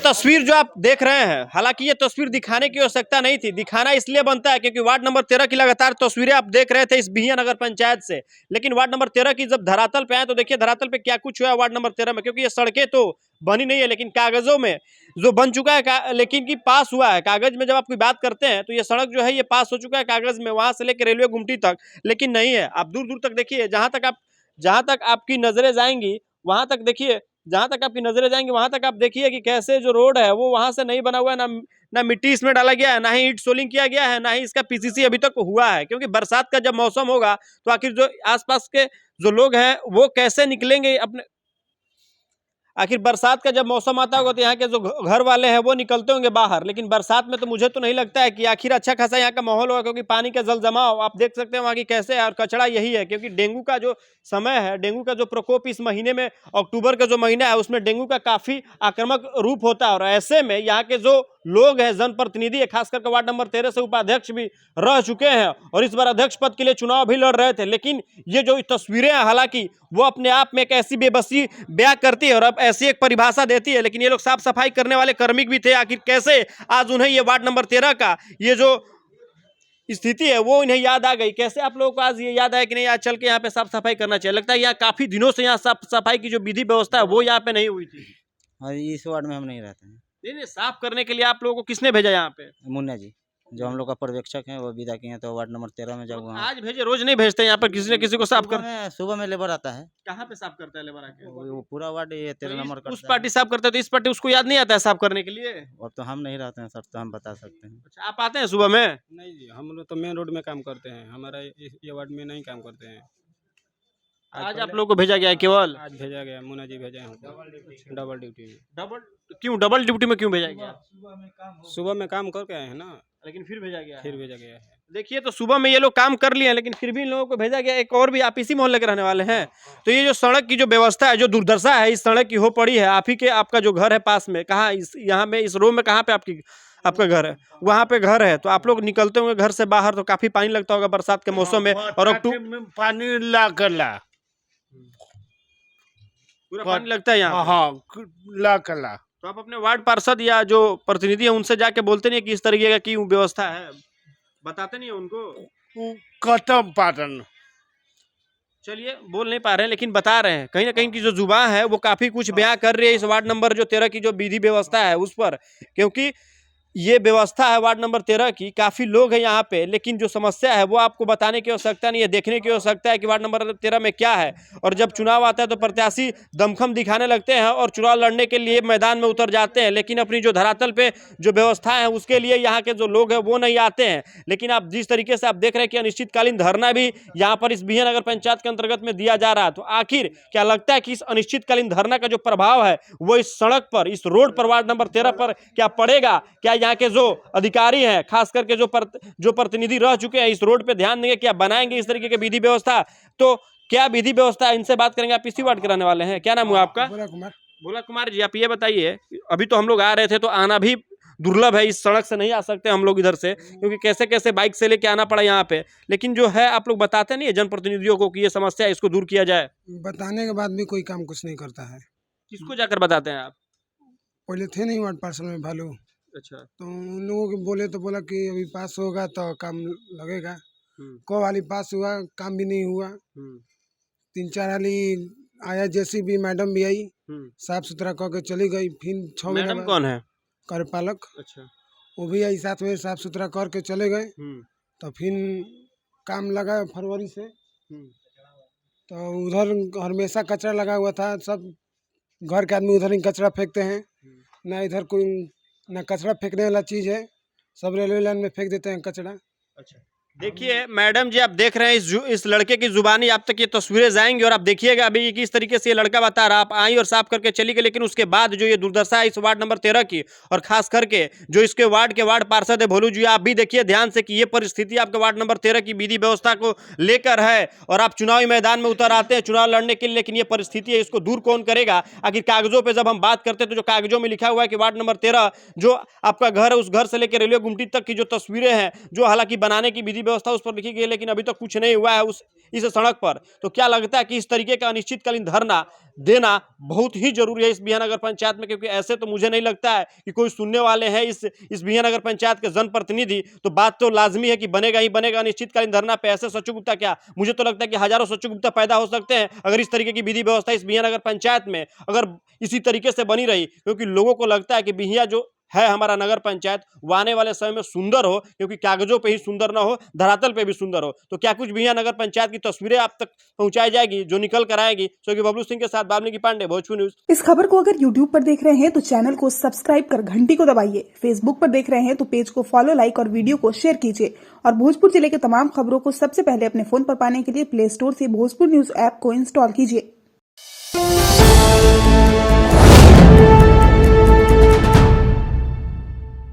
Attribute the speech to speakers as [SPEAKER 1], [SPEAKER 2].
[SPEAKER 1] तस्वीर जो आप देख रहे हैं, हालांकि ये तस्वीर दिखाने की आवश्यकता नहीं थी, दिखाना इसलिए बनता है क्योंकि वार्ड नंबर 13 की लगातार तस्वीरें आप देख रहे थे इस बिहिया नगर पंचायत से। लेकिन वार्ड नंबर 13 की जब धरातल पे आए तो देखिए धरातल पे क्या कुछ हुआ है वार्ड नंबर 13 में, क्योंकि ये सड़कें तो बनी नहीं है लेकिन कागजों में जो बन चुका है लेकिन की पास हुआ है। कागज में जब आप कोई बात करते हैं तो ये सड़क जो है ये पास हो चुका है कागज में, वहां से लेकर रेलवे गुमटी तक, लेकिन नहीं है। आप दूर दूर तक देखिए, जहां तक आपकी नजरें जाएंगी वहां तक देखिए, जहां तक आपकी नजरें जाएंगी वहां तक आप देखिए कि कैसे जो रोड है वो वहां से नहीं बना हुआ है, ना मिट्टी इसमें डाला गया है, ना ही ईंट सोलिंग किया गया है, ना ही इसका पीसीसी अभी तक हुआ है। क्योंकि बरसात का जब मौसम होगा तो आखिर जो आसपास के जो लोग हैं वो कैसे निकलेंगे अपने, आखिर बरसात का जब मौसम आता होगा तो यहाँ के जो घर वाले हैं वो निकलते होंगे बाहर। लेकिन बरसात में तो मुझे तो नहीं लगता है कि आखिर अच्छा खासा यहाँ का माहौल होगा, क्योंकि पानी का जल जमाव आप देख सकते हैं वहाँ की कैसे है। और कचरा यही है क्योंकि डेंगू का जो समय है, डेंगू का जो प्रकोप इस महीने में, अक्टूबर का जो महीना है उसमें डेंगू का काफी आक्रामक रूप होता है। और ऐसे में यहाँ के जो लोग हैं, जनप्रतिनिधि है, खास करके वार्ड नंबर 13 से उपाध्यक्ष भी रह चुके हैं और इस बार अध्यक्ष पद के लिए चुनाव भी लड़ रहे थे। लेकिन ये जो तस्वीरें हैं हालांकि वो अपने आप में एक ऐसी बेबसी बयां करती है और अब ऐसी एक परिभाषा देती है। लेकिन ये लोग साफ सफाई करने वाले कार्मिक भी थे, आखिर कैसे आज उन्हें ये वार्ड नंबर 13 का ये जो स्थिति है वो इन्हें याद आ गई, कैसे आप लोगों को आज ये याद आया कि नहीं आज चल के यहाँ पे साफ सफाई करना चाहिए। लगता है यहाँ काफी दिनों से यहाँ साफ सफाई की जो विधि व्यवस्था है वो यहाँ पे नहीं हुई थी।
[SPEAKER 2] और इस वार्ड में हम नहीं रहते हैं।
[SPEAKER 1] नहीं, साफ करने के लिए आप लोगों को किसने भेजा यहाँ पे?
[SPEAKER 2] मुन्ना जी जो हम लोग का पर्यवेक्षक हैं वो विदा किए हैं, तो वार्ड नंबर 13 में जब वहाँ
[SPEAKER 1] आज भेजे, रोज नहीं भेजते यहाँ पर किसी न किसी को साफ कर?
[SPEAKER 2] सुबह में लेबर आता है।
[SPEAKER 1] कहाँ पे साफ करता है लेबर आके?
[SPEAKER 2] वो पूरा वार्ड ये 13 नंबर का।
[SPEAKER 1] उस पार्टी साफ करता है तो इस पार्टी उसको याद नहीं आता है साफ करने के लिए?
[SPEAKER 2] अब तो हम नहीं रहते हैं सर, तो हम बता सकते हैं।
[SPEAKER 1] अच्छा, आप आते हैं सुबह में?
[SPEAKER 3] नहीं जी, हम लोग तो मेन रोड में काम करते हैं, हमारा ये वार्ड में नहीं काम करते हैं।
[SPEAKER 1] आज आप लोग को भेजा गया है केवल?
[SPEAKER 3] आज भेजा गया, मुन्ना जी भेजे हैं हमको डबल ड्यूटी में।
[SPEAKER 1] डबल ड्यूटी में क्यों भेजा गया?
[SPEAKER 3] सुबह में काम करके आए हैं ना,
[SPEAKER 1] लेकिन फिर भेजा गया?
[SPEAKER 3] फिर भेजा गया है।
[SPEAKER 1] देखिए तो सुबह में ये लोग काम कर लिए हैं लेकिन फिर भी इन लोगों को भेजा गया। एक और भी आप इसी मोहल्ले के रहने वाले हैं, तो ये जो सड़क की जो व्यवस्था है, जो दुर्दशा है इस सड़क की हो पड़ी है। आप ही के आपका जो घर है पास में, कहाँ इस यहाँ में इस रो में कहाँ पे आपका घर है? वहाँ पे घर है तो आप लोग निकलते होंगे घर से बाहर तो काफी पानी लगता होगा बरसात के मौसम में। और अक्टूबर
[SPEAKER 4] पानी ला कर ला
[SPEAKER 1] पूरा पानी लगता है यहाँ?
[SPEAKER 4] हाँ ला कर ला।
[SPEAKER 1] तो आप अपने वार्ड पार्षद या जो प्रतिनिधि है उनसे जाके बोलते नहीं कि इस तरीके का की व्यवस्था है, बताते नहीं है उनको?
[SPEAKER 4] कटम पाटन
[SPEAKER 1] चलिए, बोल नहीं पा रहे हैं लेकिन बता रहे हैं, कहीं ना कहीं की जो जुबान है वो काफी कुछ बयां कर रही है इस वार्ड नंबर जो 13 की जो विधि व्यवस्था है उस पर। क्योंकि ये व्यवस्था है वार्ड नंबर 13 की, काफी लोग हैं यहाँ पे, लेकिन जो समस्या है वो आपको बताने की आवश्यकता नहीं है, देखने की आवश्यकता है कि वार्ड नंबर 13 में क्या है। और जब चुनाव आता है तो प्रत्याशी दमखम दिखाने लगते हैं और चुनाव लड़ने के लिए मैदान में उतर जाते हैं, लेकिन अपनी जो धरातल पे जो व्यवस्था है उसके लिए यहाँ के जो लोग हैं वो नहीं आते हैं। लेकिन आप जिस तरीके से आप देख रहे हैं कि अनिश्चितकालीन धरना भी यहाँ पर इस बिहिया नगर पंचायत के अंतर्गत में दिया जा रहा है, तो आखिर क्या लगता है कि इस अनिश्चितकालीन धरना का जो प्रभाव है वो इस सड़क पर, इस रोड पर, वार्ड नंबर 13 पर क्या पड़ेगा? क्या यहाँ के जो अधिकारी हैं, खास करके जो प्रतिनिधि रह चुके हैं, इस रोड पे ध्यान देंगे? क्या बनाएंगे इस तरीके की विधि व्यवस्था? तो क्या विधि व्यवस्था है, इनसे बात करेंगे। आप इसी वार्ड के रहने वाले हैं, क्या नाम हुआ आपका? भोला कुमार जी, आप ये बताइए, अभी तो हम लोग आ रहे थे तो आना भी दुर्लभ है, इस सड़क से नहीं आ सकते हम लोग इधर से, क्योंकि कैसे कैसे बाइक से लेके आना पड़ा यहाँ पे। लेकिन जो है आप लोग बताते नहीं है जनप्रतिनिधियों को कि ये समस्या है, इसको दूर किया जाए?
[SPEAKER 5] बताने के बाद भी कोई काम कुछ नहीं करता है।
[SPEAKER 1] किसको जाकर बताते हैं आप?
[SPEAKER 5] पहले थे नहीं वार्ड पार्षद में भालू,
[SPEAKER 1] अच्छा,
[SPEAKER 5] तो उन लोगों को बोले तो बोला कि अभी पास होगा तो काम लगेगा। को वाली पास हुआ, काम भी नहीं हुआ। 3-4 हाली आया, जेसीबी मैडम भी आई, साफ सुथरा कह के चली गई। फिर 6 महीना
[SPEAKER 1] मैडम कौन है?
[SPEAKER 5] कार्यपालक।
[SPEAKER 1] अच्छा,
[SPEAKER 5] वो भी आई, साथ में साफ सुथरा करके चले गए। तो फिर काम लगा फरवरी से, तो उधर हमेशा कचरा लगा हुआ था। सब घर के आदमी उधर ही कचरा फेंकते हैं, ना इधर कोई ना कचरा फेंकने वाला चीज़ है, सब रेलवे लाइन में फेंक देते हैं कचरा।
[SPEAKER 1] अच्छा, देखिए मैडम जी, आप देख रहे हैं इस लड़के की जुबानी आप तक ये तस्वीरें जाएंगी और आप देखिएगा अभी किस तरीके से ये लड़का बता रहा। आप आई और साफ करके चली गई, लेकिन उसके बाद जो ये दुर्दशा है इस वार्ड नंबर 13 की, और खास करके जो इसके वार्ड पार्षद है भोलू जी, आप भी देखिए ध्यान से कि ये परिस्थिति आपके वार्ड नंबर 13 की विधि व्यवस्था को लेकर है। और आप चुनावी मैदान में उतर आते हैं चुनाव लड़ने के लिए, लेकिन ये परिस्थिति है, इसको दूर कौन करेगा? आखिर कागजों पर जब हम बात करते हैं तो जो कागजों में लिखा हुआ है कि वार्ड नंबर 13 जो आपका घर है, उस घर से लेकर रेलवे गुमटी तक की जो तस्वीरें हैं, जो हालांकि बनाने की विधि व्यवस्था उस पर लिखी गई, लेकिन अभी तक कुछ नहीं हुआ है। उस इस सड़क पर, तो क्या लगता है कि इस तरीके का अनिश्चितकालीन धरना देना बहुत ही जरूरी है इस बिहिया नगर पंचायत में, क्योंकि ऐसे तो मुझे नहीं लगता है कि कोई सुनने वाले हैं इस बिहिया नगर पंचायत के जनप्रतिनिधि। तो बात तो लाजमी है कि बनेगा ही बनेगा अनिश्चितकालीन धरना पे। ऐसे सच्चू गुप्ता क्या, मुझे तो लगता है कि हजारों सच्चू गुप्ता पैदा हो सकते हैं अगर इस तरीके की विधि व्यवस्था इस बिहिया नगर पंचायत में अगर इसी तरीके से बनी रही, क्योंकि लोगों को लगता है कि बिहिया जो है हमारा नगर पंचायत वो आने वाले समय में सुंदर हो, क्योंकि कागजों पे ही सुंदर ना हो, धरातल पे भी सुंदर हो। तो क्या कुछ बिहिया नगर पंचायत की तस्वीरें आप तक पहुंचाई जाएगी जो निकल कर आएगी। सो बबलू सिंह के साथ वाल्मीकि पांडे, भोजपुर न्यूज।
[SPEAKER 6] इस खबर को अगर YouTube पर देख रहे हैं तो चैनल को सब्सक्राइब कर घंटी को दबाइए, फेसबुक पर देख रहे हैं तो पेज को फॉलो, लाइक और वीडियो को शेयर कीजिए, और भोजपुर जिले के तमाम खबरों को सबसे पहले अपने फोन पर पाने के लिए प्ले स्टोर से भोजपुर न्यूज ऐप को इंस्टॉल कीजिए।